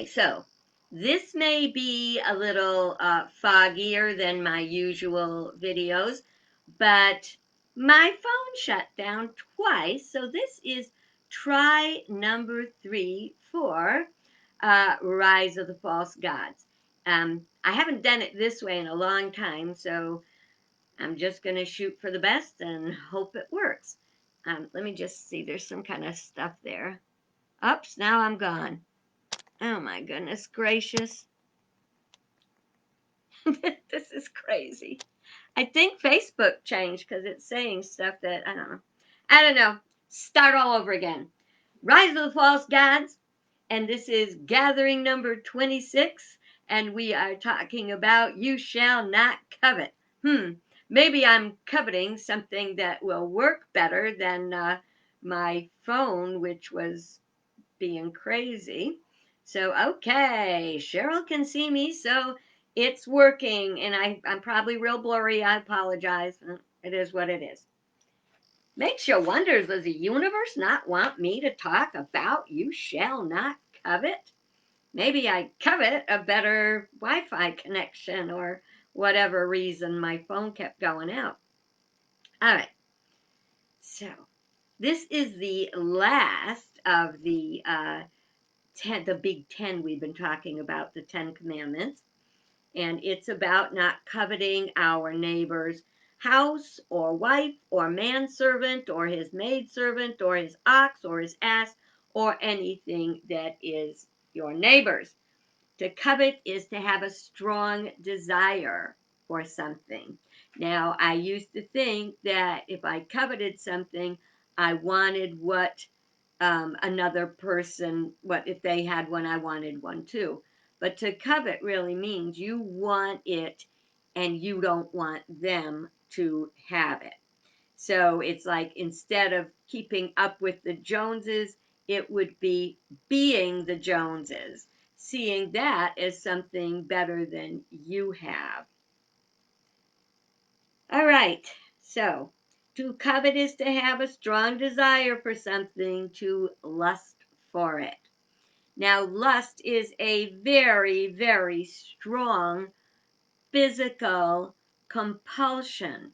So this may be a little foggier than my usual videos, but my phone shut down twice. So this is try number 3 for Rise of the False Gods. I haven't done it this way in a long time, so I'm just going to shoot for the best and hope it works. Let me just see, there's some kind of stuff there. Oops, now I'm gone. Oh my goodness gracious. This is crazy. I think Facebook changed because it's saying stuff that I don't know. I don't know. Start all over again. Rise of the False Gods, and this is gathering number 26, and we are talking about you shall not covet. Maybe I'm coveting something that will work better than my phone, which was being crazy. So, okay, Cheryl can see me, so it's working, and I'm probably real blurry. I apologize. It is what it is. Makes you wonder, does the universe not want me to talk about you shall not covet? Maybe I covet a better Wi Fi connection or whatever reason my phone kept going out. All right, so this is the last of the big 10 we've been talking about, the 10 commandments, and it's about not coveting our neighbor's house or wife or manservant or his maidservant or his ox or his ass or anything that is your neighbor's. To covet is to have a strong desire for something. Now, I used to think that if I coveted something, I wanted what another person, what if they had one, I wanted one too. But to covet really means you want it and you don't want them to have it. So it's like instead of keeping up with the Joneses, it would be being the Joneses, seeing that as something better than you have. All right, so to covet is to have a strong desire for something, to lust for it. Now, lust is a very, very strong physical compulsion.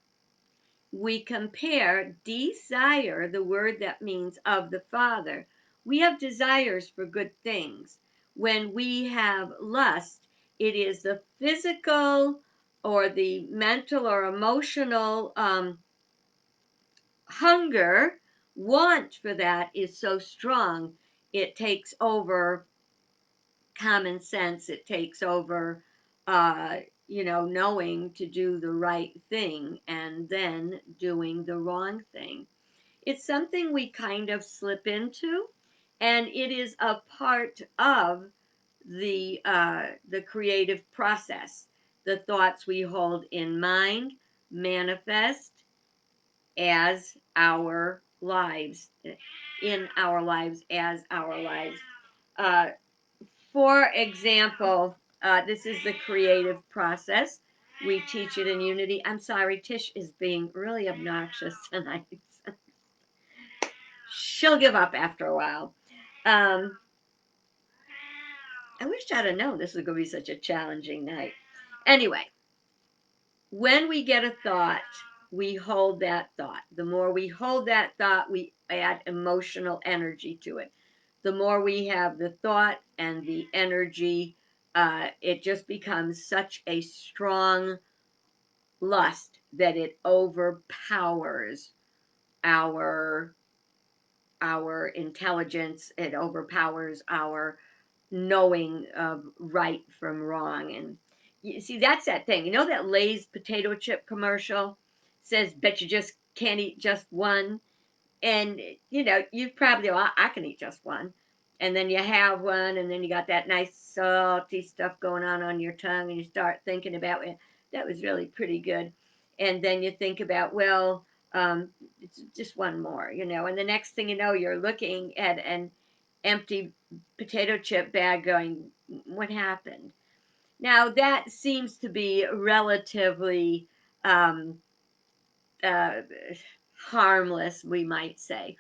We compare desire, the word that means of the Father. We have desires for good things. When we have lust, it is the physical or the mental or emotional hunger, want for that is so strong, it takes over common sense, it takes over uh knowing to do the right thing and then doing the wrong thing. It's something we kind of slip into, and it is a part of the creative process. The thoughts we hold in mind manifest as our lives, in our lives, as our lives. uh, for example, this is the creative process. We teach it in Unity. I'm sorry, Tish is being really obnoxious tonight. She'll give up after a while. Um, I wish I'd have known this was going to be such a challenging night. Anyway, when we get a thought, we hold that thought. The more we hold that thought, we add emotional energy to it. The more we have the thought and the energy, it just becomes such a strong lust that it overpowers our our intelligence. It overpowers our knowing of right from wrong. And you see, that's that thing. You know that Lay's potato chip commercial says, "Bet you just can't eat just one." And you've probably, well, I can eat just one. And then you have one, and then you got that nice salty stuff going on your tongue, and you start thinking about it. That was really pretty good. And then you think about, well, it's just one more, and the next thing you know, you're looking at an empty potato chip bag going, what happened? Now, that seems to be relatively um, uh, harmless, we might say.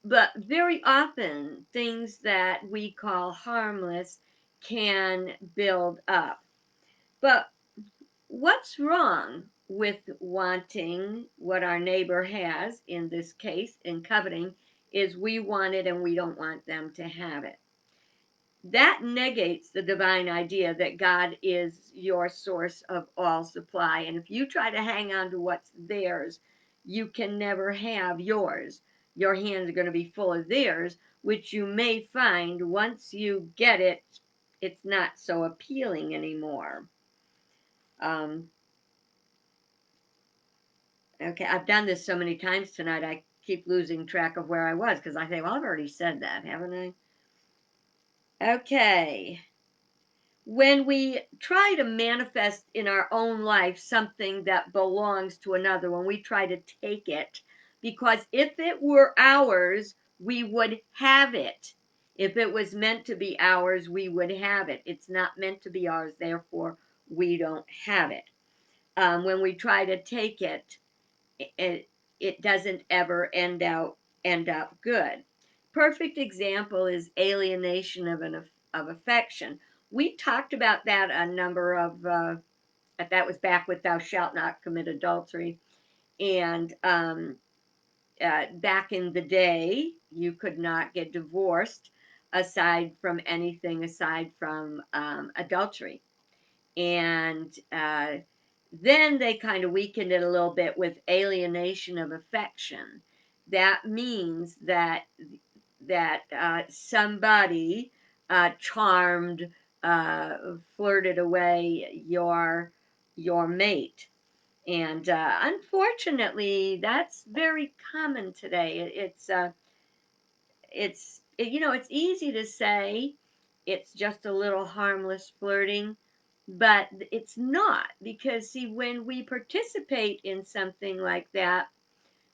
But very often, things that we call harmless can build up. But what's wrong with wanting what our neighbor has, in this case, in coveting, is we want it and we don't want them to have it. That negates the divine idea that God is your source of all supply. And if you try to hang on to what's theirs, you can never have yours. Your hands are going to be full of theirs, which you may find once you get it, it's not so appealing anymore. Um, okay, I've done this so many times tonight, I keep losing track of where I was because I think, well, I've already said that, haven't I? Okay. When we try to manifest in our own life something that belongs to another, when we try to take it, because if it were ours, we would have it. If it was meant to be ours, we would have it. It's not meant to be ours, therefore, we don't have it. When we try to take it, it, it doesn't ever end up good. Perfect example is alienation of affection. We talked about that a number of that was back with thou shalt not commit adultery, and back in the day you could not get divorced aside from adultery, and then they kind of weakened it a little bit with alienation of affection. That means that somebody charmed, flirted away your mate, and unfortunately, that's very common today. It's easy to say it's just a little harmless flirting, but it's not, because see, when we participate in something like that,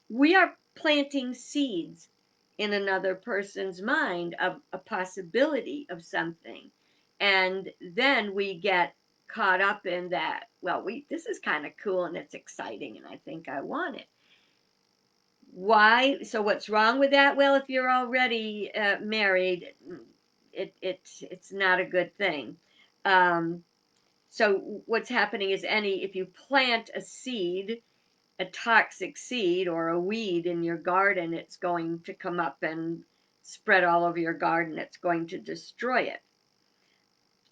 we are planting seeds in another person's mind of a possibility of something, and then we get caught up in that. Well, we this is kind of cool and it's exciting and I think I want it. Why? So what's wrong with that? Well, if you're already married, it's not a good thing. Um, so what's happening is, any if you plant a seed, a toxic seed or a weed in your garden, it's going to come up and spread all over your garden. It's going to destroy it.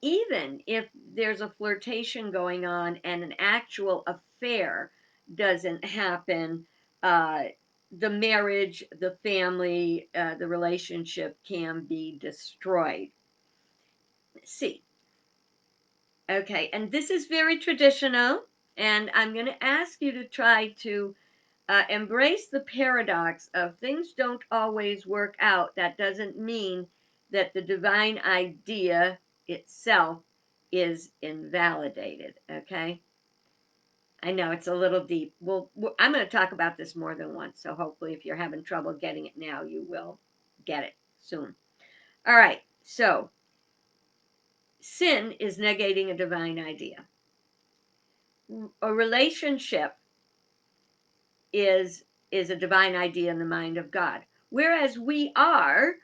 Even if there's a flirtation going on and an actual affair doesn't happen, uh, the marriage, the family, the relationship can be destroyed. See, okay, and this is very traditional, and I'm going to ask you to try to embrace the paradox of things don't always work out. That doesn't mean that the divine idea itself is invalidated. Okay, I know it's a little deep. Well, I'm going to talk about this more than once, so hopefully, if you're having trouble getting it now, you will get it soon. All right, so sin is negating a divine idea. A relationship is is a divine idea in the mind of God. Whereas we are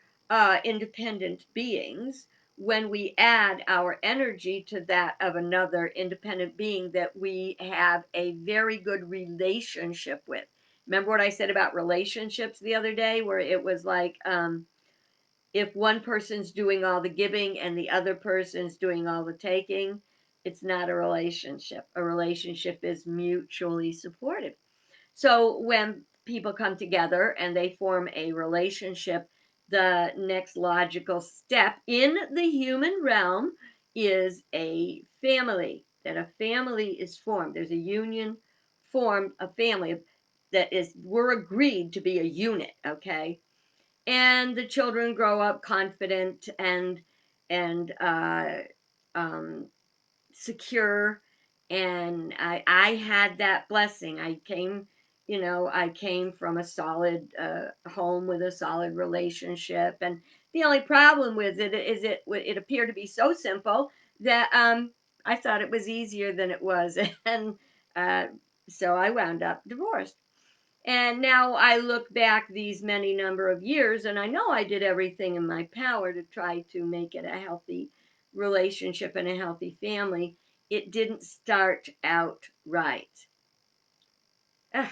independent beings, when we add our energy to that of another independent being that we have a very good relationship with. Remember what I said about relationships the other day, where it was like, if one person's doing all the giving and the other person's doing all the taking, it's not a relationship. A relationship is mutually supportive. So when people come together and they form a relationship, the next logical step in the human realm is a family. That a family is formed. There's a union formed, a family that is, we're agreed to be a unit, okay? And the children grow up confident and um, secure, and I had that blessing. I came from a solid home with a solid relationship, and the only problem with it is it appeared to be so simple that I thought it was easier than it was, and uh, so I wound up divorced. And now I look back these many number of years, and I know I did everything in my power to try to make it a healthy relationship and a healthy family, it didn't start out right. Ugh,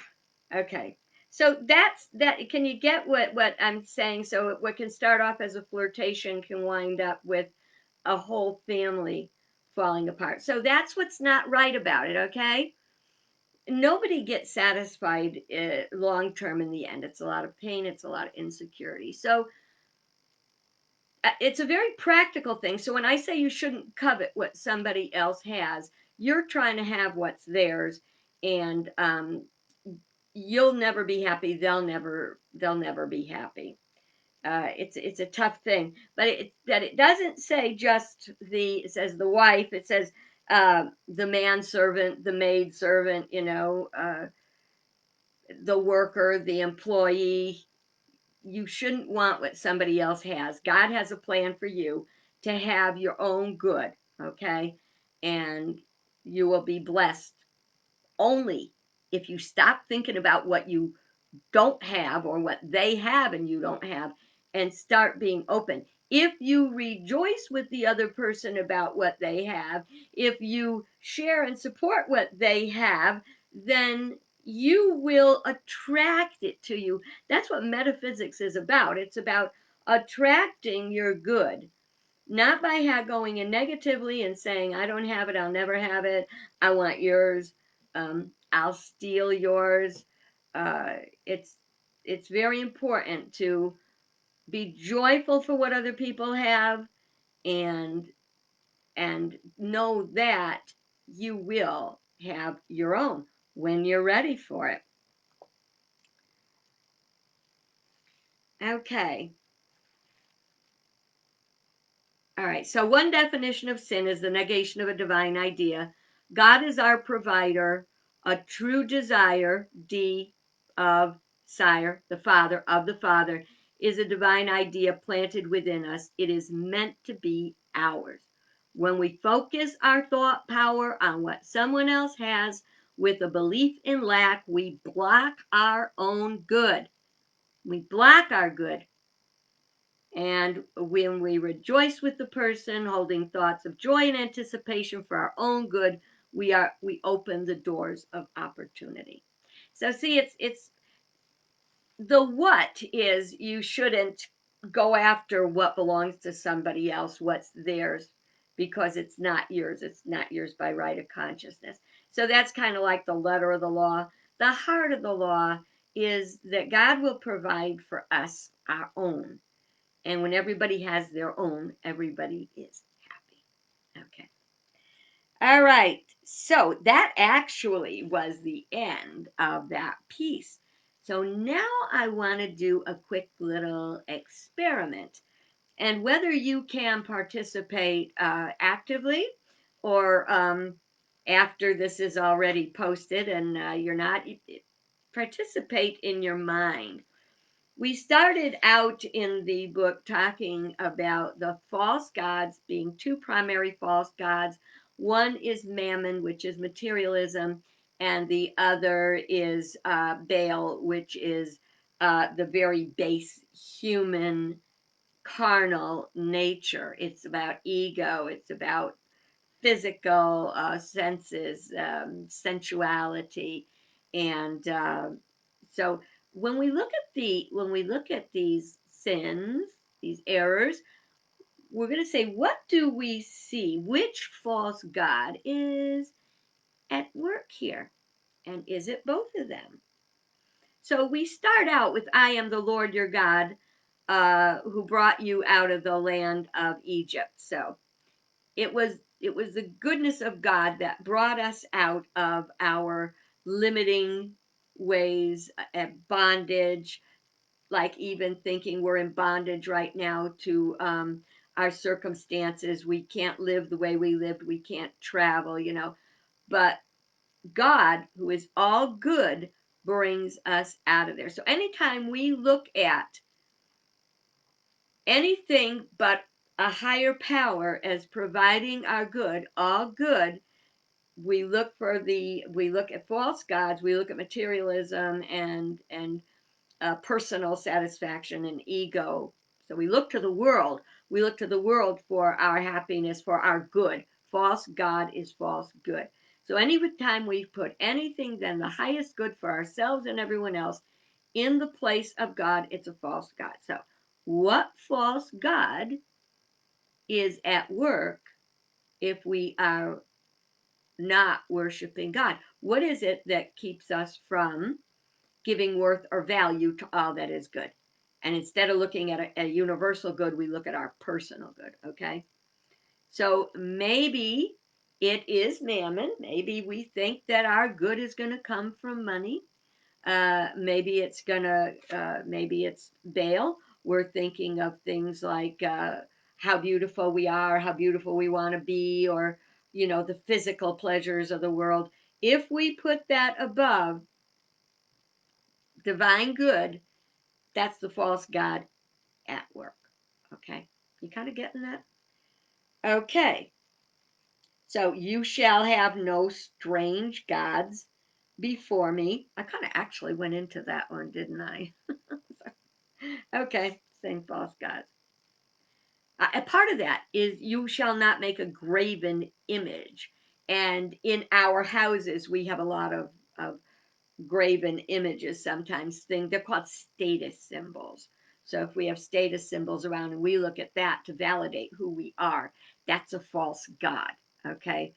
okay. So that's that. Can you get what I'm saying? So what can start off as a flirtation can wind up with a whole family falling apart. So that's what's not right about it, okay? Nobody gets satisfied long term in the end. It's a lot of pain, it's a lot of insecurity. So it's a very practical thing. So when I say you shouldn't covet what somebody else has, you're trying to have what's theirs, and you'll never be happy. They'll never be happy. It's a tough thing, but it doesn't say just the. It says the wife. It says the manservant, the maid servant. The worker, the employee. You shouldn't want what somebody else has. God has a plan for you to have your own good, okay? And you will be blessed only if you stop thinking about what you don't have or what they have and you don't have and start being open. If you rejoice with the other person about what they have, if you share and support what they have, then you will attract it to you. That's what metaphysics is about. It's about attracting your good, not by going in negatively and saying, I don't have it, I'll never have it, I want yours, I'll steal yours. Uh, it's it's very important to be joyful for what other people have, and know that you will have your own when you're ready for it. Okay. All right, so one definition of sin is the negation of a divine idea. God is our provider, a true desire, D, of sire, the Father, of the Father, is a divine idea planted within us. It is meant to be ours. When we focus our thought power on what someone else has with a belief in lack, we block our own good. We block our good. And when we rejoice with the person, holding thoughts of joy and anticipation for our own good, we open the doors of opportunity. So see, it's the what is you shouldn't go after what belongs to somebody else, what's theirs, because it's not yours. It's not yours by right of consciousness. So that's kind of like the letter of the law. The heart of the law is that God will provide for us our own, and when everybody has their own, everybody is happy. Okay. All right. So that actually was the end of that piece. So now I want to do a quick little experiment. And whether you can participate actively or after this is already posted and you're not, participate in your mind. We started out in the book talking about the false gods being two primary false gods. One is Mammon, which is materialism, and the other is Baal, which is the very base human carnal nature. It's about ego, it's about physical senses, sensuality, and so when we look at these sins, these errors, we're going to say, what do we see? Which false god is at work here? And is it both of them? So we start out with, I am the Lord your God, who brought you out of the land of Egypt. So it was the goodness of God that brought us out of our limiting ways at bondage, like even thinking we're in bondage right now to our circumstances. We can't live the way we lived. We can't travel. But God, who is all good, brings us out of there. So anytime we look at anything but a higher power as providing our good, all good, we look at false gods, we look at materialism and personal satisfaction and ego. So we look to the world. We look to the world for our happiness, for our good. False God is false good. So any time we put anything than the highest good for ourselves and everyone else in the place of God, it's a false God. So what false God is at work if we are not worshiping God? What is it that keeps us from giving worth or value to all that is good? And instead of looking at a universal good, we look at our personal good, okay? So maybe it is mammon. Maybe we think that our good is going to come from money. Maybe it's Baal. We're thinking of things like how beautiful we are, how beautiful we want to be, or the physical pleasures of the world. If we put that above divine good, that's the false god at work. Okay, you kind of getting that? Okay, so you shall have no strange gods before me. I kind of actually went into that one, didn't I? Okay, same false gods. A part of that is you shall not make a graven image. And in our houses, we have a lot of graven images sometimes. They're called status symbols. So if we have status symbols around and we look at that to validate who we are, that's a false god. Okay.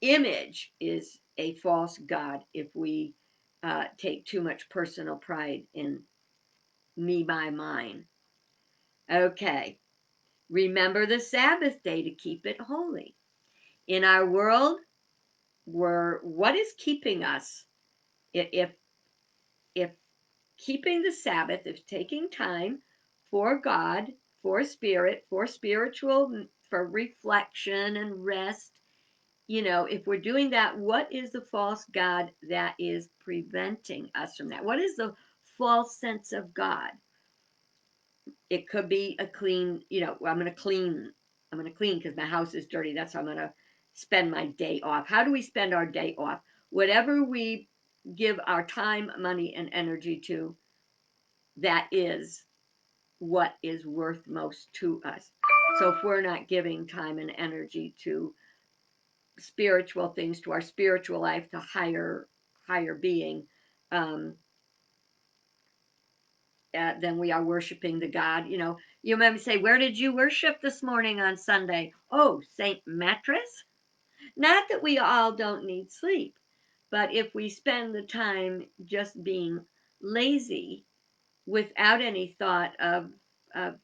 Image is a false god if we take too much personal pride in me, my, mine. Okay. Remember the Sabbath day to keep it holy. In our world, what is keeping us? If keeping the Sabbath, if taking time for God, for spirit, for spiritual, for reflection and rest, if we're doing that, what is the false God that is preventing us from that? What is the false sense of God? It could be a clean, I'm going to clean. I'm going to clean because my house is dirty. That's how I'm going to spend my day off. How do we spend our day off? Whatever we give our time, money, and energy to, that is what is worth most to us. So if we're not giving time and energy to spiritual things, to our spiritual life, to higher being, um, then we are worshiping the God. You maybe say, "Where did you worship this morning on Sunday?" Oh, St. Mattress. Not that we all don't need sleep, but if we spend the time just being lazy without any thought of a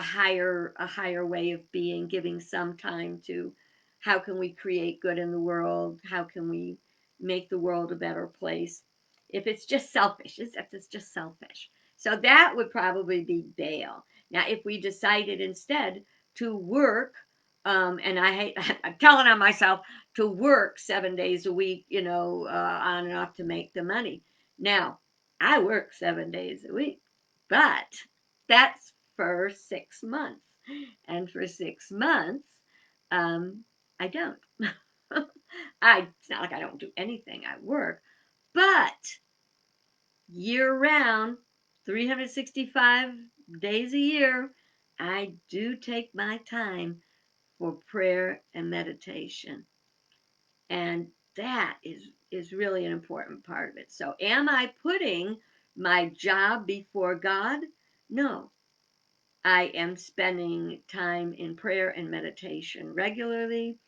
higher way of being, giving some time to how can we create good in the world, how can we make the world a better place. If it's just selfish, if it's just selfish, so that would probably be Baal. Now if we decided instead to work, and I hate I'm telling on myself, to work 7 days a week, on and off to make the money. Now I work 7 days a week, but that's for 6 months. And for 6 months, I don't. It's not like I don't do anything. I work, but year round, 365 days a year, I do take my time for prayer and meditation. And that is really an important part of it. So am I putting my job before God? No. I am spending time in prayer and meditation regularly.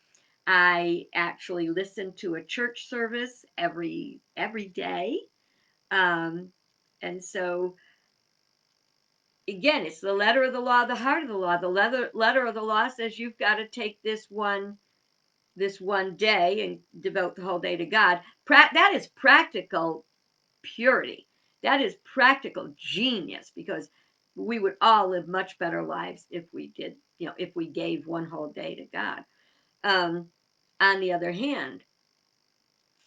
I actually listen to a church service every day. Um, and so again, it's the letter of the law, the heart of the law. The letter of the law says you've got to take this one day and devote the whole day to God. That is practical purity. That is practical genius, because we would all live much better lives if we did, if we gave one whole day to God. Um, on the other hand,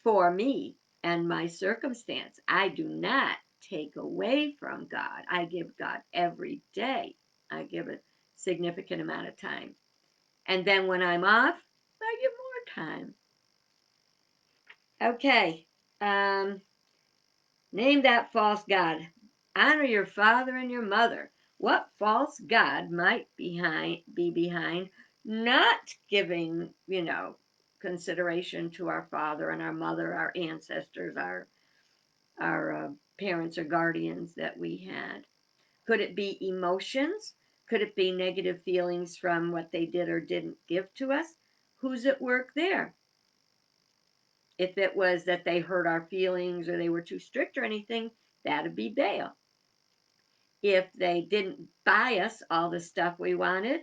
for me and my circumstance, I do not take away from God. I give God every day. I give a significant amount of time. And then when I'm off, I give more time. Okay. Name that false god. Honor your father and your mother. what false god might be behind not giving, consideration to our father and our mother, our ancestors, our parents or guardians that we had. Could it be emotions? Could it be negative feelings from what they did or didn't give to us? Who's at work there? If it was that they hurt our feelings or they were too strict or anything, that'd be Baal. If they didn't buy us all the stuff we wanted,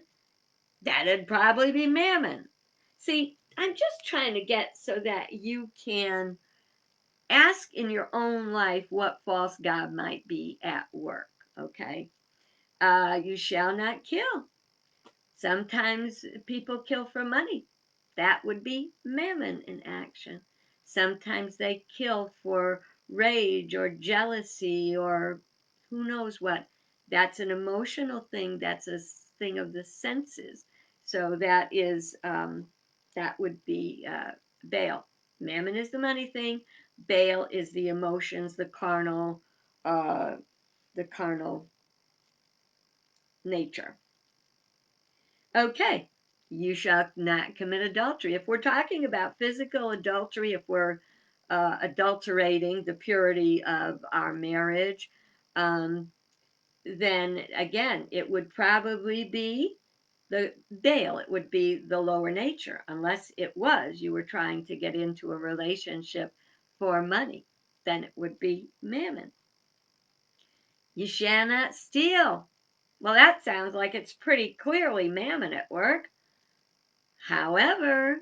that'd probably be Mammon. See, I'm just trying to get so that you can ask in your own life what false god might be at work. Okay. You shall not kill. Sometimes people kill for money. That would be mammon in action. Sometimes they kill for rage or jealousy or who knows what. That's an emotional thing. That's a thing of the senses. So that would be Baal. Mammon is the money thing. Baal is the emotions, uh, the carnal nature. Okay, you shall not commit adultery. If we're talking about physical adultery, if we're adulterating the purity of our marriage, um, then again, it would probably be the Baal. It would be the lower nature, unless it was you were trying to get into a relationship for money. Then it would be Mammon. You shall not steal. Well, that sounds like it's pretty clearly Mammon at work. However,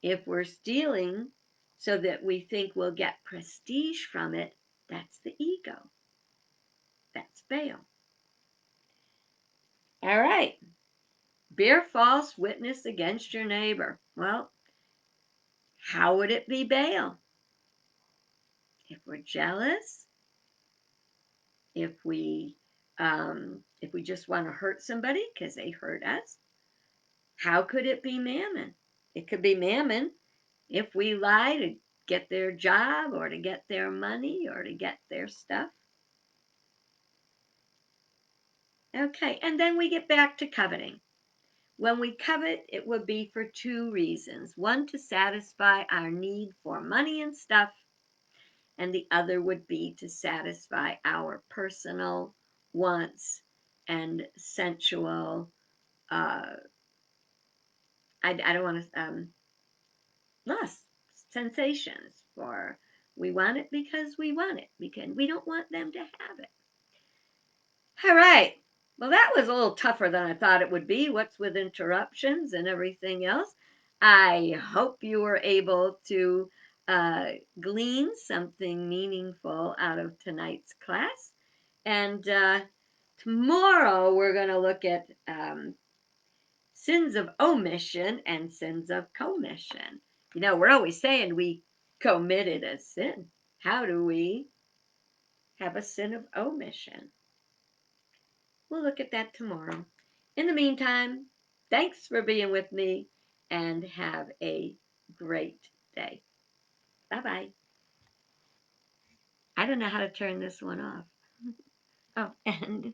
if we're stealing so that we think we'll get prestige from it, that's the ego. That's Baal. All right. Bear false witness against your neighbor. Well, how would it be Baal? If we're jealous, if we just want to hurt somebody because they hurt us, how could it be Mammon? It could be Mammon if we lie to get their job or to get their money or to get their stuff. Okay, and then we get back to coveting. When we covet, it would be for two reasons. One, to satisfy our need for money and stuff, and the other would be to satisfy our personal wants and sensual, uh, I don't want to, lust, sensations for, we want it because we want it, because we don't want them to have it. All right. Well, that was a little tougher than I thought it would be. What's with interruptions and everything else? I hope you were able to uh, glean something meaningful out of tonight's class. And tomorrow we're going to look at sins of omission and sins of commission. We're always saying we committed a sin. How do we have a sin of omission? We'll look at that tomorrow. In the meantime, thanks for being with me and have a great day. Bye bye. I don't know how to turn this one off. Oh, and